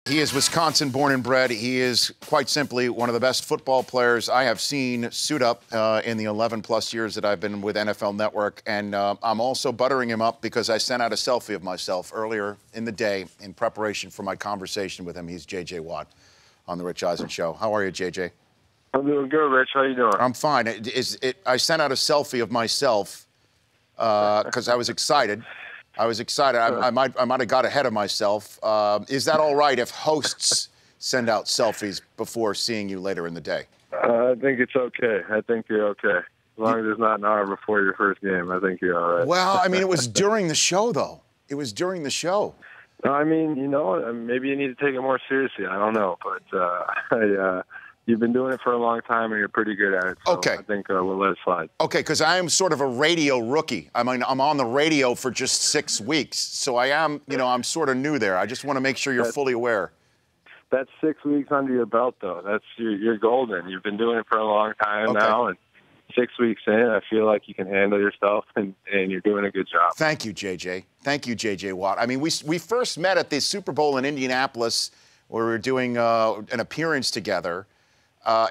He is Wisconsin born and bred. He is quite simply one of the best football players I have seen suit up in the 11-plus years that I've been with NFL Network. And I'm also buttering him up because I sent out a selfie of myself earlier in the day in preparation for my conversation with him. He's J.J. Watt on the Rich Eisen Show. How are you, J.J.? I'm doing good, Rich. How you doing? I'm fine. I sent out a selfie of myself because I was excited. I might have got ahead of myself. Is that all right if hosts send out selfies before seeing you later in the day? I think it's okay. I think you're okay. As long as it's not an hour before your first game, I think you're all right. Well, I mean, it was during the show, though. It was during the show. I mean, you know, maybe you need to take it more seriously. I don't know. But you've been doing it for a long time, and you're pretty good at it. So okay. I think we'll let it slide. Okay, because I am sort of a radio rookie. I mean, I'm on the radio for just 6 weeks. So I am, you know, I'm sort of new there. I just want to make sure you're fully aware. That's 6 weeks under your belt, though. You're golden. You've been doing it for a long time now, and 6 weeks in, I feel like you can handle yourself, and you're doing a good job. Thank you, JJ. Thank you, JJ Watt. I mean, we first met at the Super Bowl in Indianapolis, where we were doing an appearance together.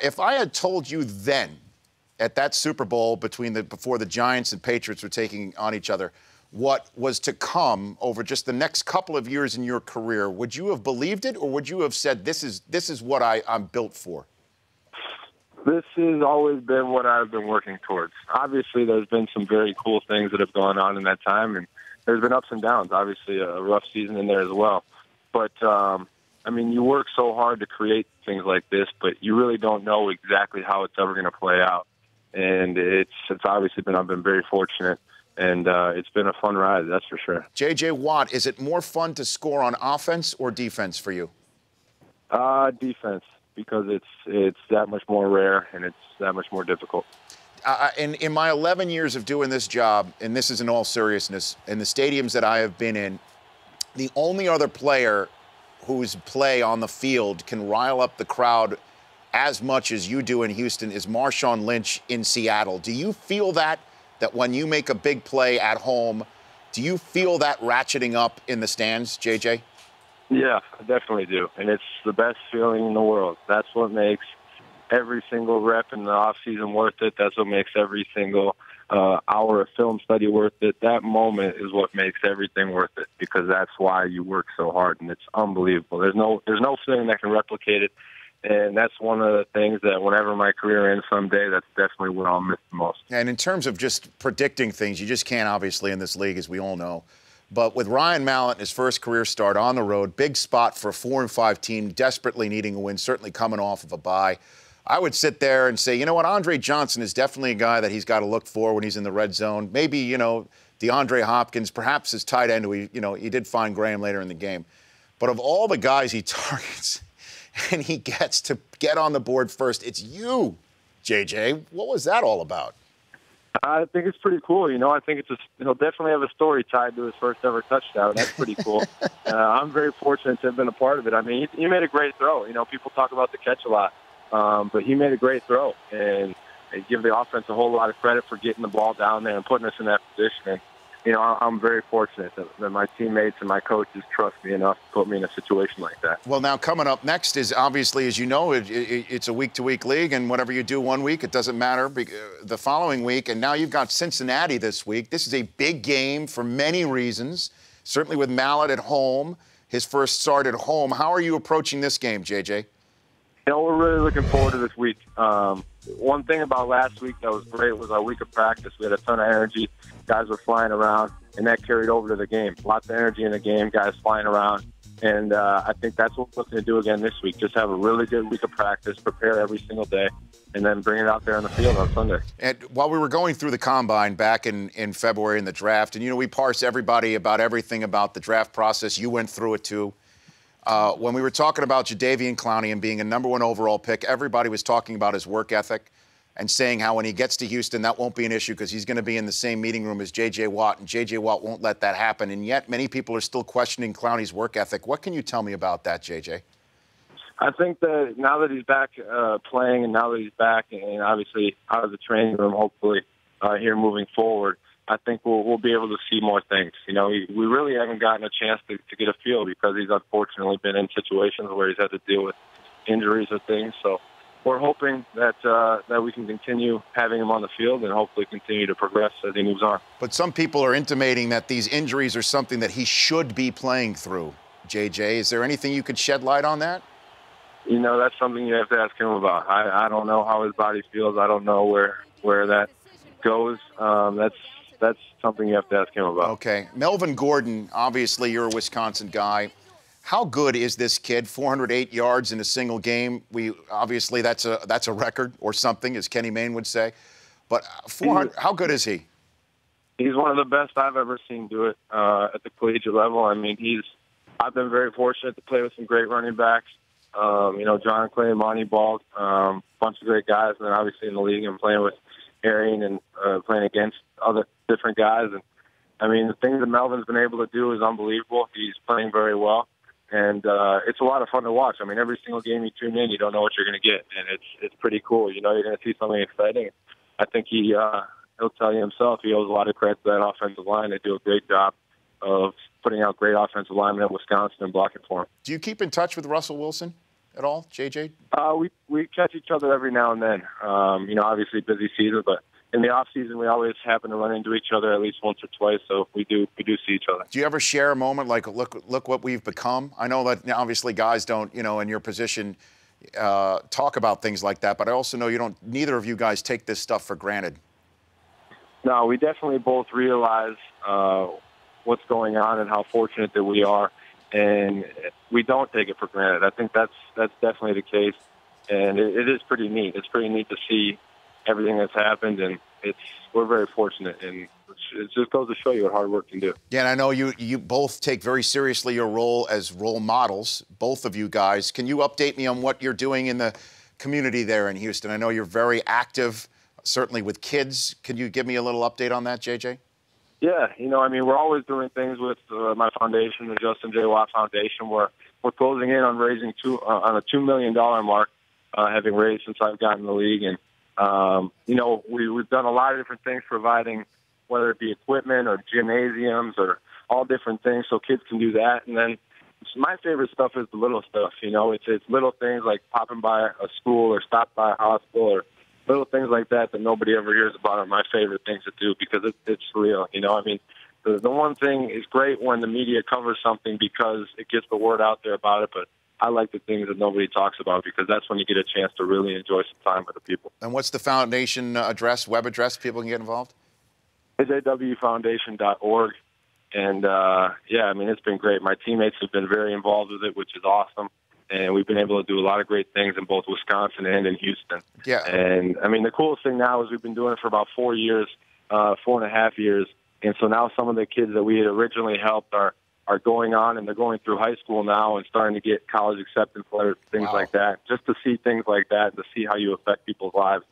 If I had told you then, at that Super Bowl before the Giants and Patriots were taking on each other, what was to come over just the next couple of years in your career, would you have believed it, or would you have said, this is what I'm built for? This has always been what I've been working towards. Obviously, there's been some very cool things that have gone on in that time, and there's been ups and downs. Obviously, a rough season in there as well. But, I mean, you work so hard to create things like this, but you really don't know exactly how it's ever going to play out. And it's obviously I've been very fortunate, and it's been a fun ride, that's for sure. J.J. Watt, is it more fun to score on offense or defense for you? Defense, because it's that much more rare and it's that much more difficult. In my 11 years of doing this job, and this is in all seriousness, in the stadiums that I have been in, the only other player whose play on the field can rile up the crowd as much as you do in Houston is Marshawn Lynch in Seattle. Do you feel that when you make a big play at home, do you feel that ratcheting up in the stands, JJ? Yeah, I definitely do. And it's the best feeling in the world. That's what makes every single rep in the offseason worth it. That's what makes every single hour of film study worth it. That moment is what makes everything worth it, because that's why you work so hard, and it's unbelievable. There's no feeling that can replicate it, and that's one of the things that whenever my career ends someday, that's definitely what I'll miss the most. And in terms of just predicting things, you just can't, obviously, in this league, as we all know. But with Ryan Mallett, his first career start on the road, big spot for a 4-5 team, desperately needing a win, certainly coming off of a bye. I would sit there and say, you know what, Andre Johnson is definitely a guy that he's got to look for when he's in the red zone. Maybe, you know, DeAndre Hopkins, perhaps his tight end, who he did find Graham later in the game. But of all the guys he targets and he gets to get on the board first, it's you, JJ. What was that all about? I think it's pretty cool. You know, I think he'll definitely have a story tied to his first ever touchdown. That's pretty cool. I'm very fortunate to have been a part of it. I mean, he made a great throw. You know, people talk about the catch a lot. But he made a great throw, and they give the offense a whole lot of credit for getting the ball down there and putting us in that position. And, you know, I'm very fortunate that my teammates and my coaches trust me enough to put me in a situation like that. Well, now coming up next is obviously, as you know, it's a week-to-week league, and whatever you do one week, it doesn't matter the following week. And now you've got Cincinnati this week. This is a big game for many reasons, certainly with Mallett at home, his first start at home. How are you approaching this game, JJ? You know, we're really looking forward to this week. One thing about last week that was great was our week of practice. We had a ton of energy. Guys were flying around, and that carried over to the game. Lots of energy in the game, guys flying around. And I think that's what we're looking to do again this week. Just have a really good week of practice, prepare every single day, and then bring it out there on the field on Sunday. And while we were going through the Combine back in February in the draft, and, you know, we parse everybody about everything about the draft process. You went through it, too. When we were talking about Jadeveon Clowney and being a #1 overall pick, everybody was talking about his work ethic and saying how when he gets to Houston, that won't be an issue because he's going to be in the same meeting room as J.J. Watt, and J.J. Watt won't let that happen. And yet many people are still questioning Clowney's work ethic. What can you tell me about that, J.J.? I think that now that he's back playing, and now that he's back and obviously out of the training room, hopefully here moving forward, I think we'll be able to see more things. You know, we really haven't gotten a chance to get a feel because he's unfortunately been in situations where he's had to deal with injuries or things. So we're hoping that that we can continue having him on the field and hopefully continue to progress as he moves on. But some people are intimating that these injuries are something that he should be playing through. JJ, is there anything you could shed light on that? You know, that's something you have to ask him about. I don't know how his body feels. I don't know where that goes. That's something you have to ask him about. Okay. Melvin Gordon, obviously you're a Wisconsin guy. How good is this kid? 408 yards in a single game. Obviously that's a record or something, as Kenny Mayne would say. But 400, how good is he? He's one of the best I've ever seen do it at the collegiate level. I mean, I've been very fortunate to play with some great running backs. You know, John Clay, Monty Ball, bunch of great guys, and then obviously in the league I'm playing with Arian and playing against other different guys. And I mean, the things that Melvin's been able to do is unbelievable. He's playing very well, and it's a lot of fun to watch. I mean, every single game you tune in, you don't know what you're going to get, and it's pretty cool. You know, you're going to see something exciting. I think he'll tell you himself he owes a lot of credit to that offensive line. They do a great job of putting out great offensive linemen in Wisconsin and blocking for him. Do you keep in touch with Russell Wilson at all, JJ? We catch each other every now and then. You know, obviously busy season, but in the off season we always happen to run into each other at least once or twice. So we do see each other. Do you ever share a moment like, look what we've become? I know that obviously guys don't, you know, in your position talk about things like that, but I also know neither of you guys take this stuff for granted. No, we definitely both realize what's going on and how fortunate that we are, and we don't take it for granted. I think that's definitely the case, and it is pretty neat. It's pretty neat to see everything that's happened, and we're very fortunate, and it just goes to show you what hard work can do. Yeah, and I know you both take very seriously your role as role models, both of you guys. Can you update me on what you're doing in the community there in Houston? I know you're very active, certainly with kids. Can you give me a little update on that, JJ? Yeah, you know, I mean, we're always doing things with my foundation, the Justin J. Watt Foundation, where we're closing in on raising on a $2 million mark, having raised since I've gotten in the league. And, you know, we've done a lot of different things, providing whether it be equipment or gymnasiums or all different things so kids can do that. And then my favorite stuff is the little stuff, you know. It's little things like popping by a school or stop by a hospital or little things like that nobody ever hears about are my favorite things to do because it's real, you know. I mean, the one thing is great when the media covers something because it gets the word out there about it, but I like the things that nobody talks about because that's when you get a chance to really enjoy some time with the people. And what's the foundation address, web address people can get involved? It's awfoundation.org. And, yeah, I mean, it's been great. My teammates have been very involved with it, which is awesome. And we've been able to do a lot of great things in both Wisconsin and in Houston. Yeah. And, I mean, the coolest thing now is we've been doing it for about 4 years, 4.5 years. And so now some of the kids that we had originally helped are going on, and they're going through high school now and starting to get college acceptance letters, things Wow. like that. Just to see things like that, to see how you affect people's lives.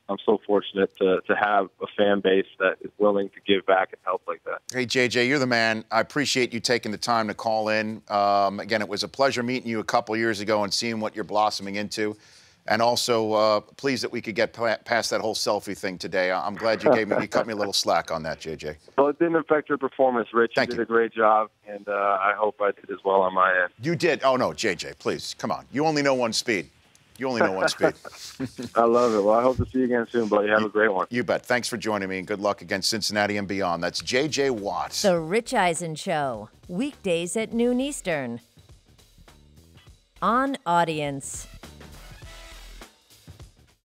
I'm so fortunate to have a fan base that is willing to give back and help like that. Hey, JJ, you're the man. I appreciate you taking the time to call in. Again, it was a pleasure meeting you a couple years ago and seeing what you're blossoming into. And also, pleased that we could get past that whole selfie thing today. I'm glad you cut me a little slack on that, JJ. Well, it didn't affect your performance, Rich. Thank you you. did a great job, and I hope I did as well on my end. You did. Oh, no, JJ, please, come on. You only know one speed. You only know one speed. I love it. Well, I hope to see you again soon, buddy. Have a great one. You bet. Thanks for joining me, and good luck against Cincinnati and beyond. That's J.J. Watt. The Rich Eisen Show, weekdays at noon Eastern. On Audience.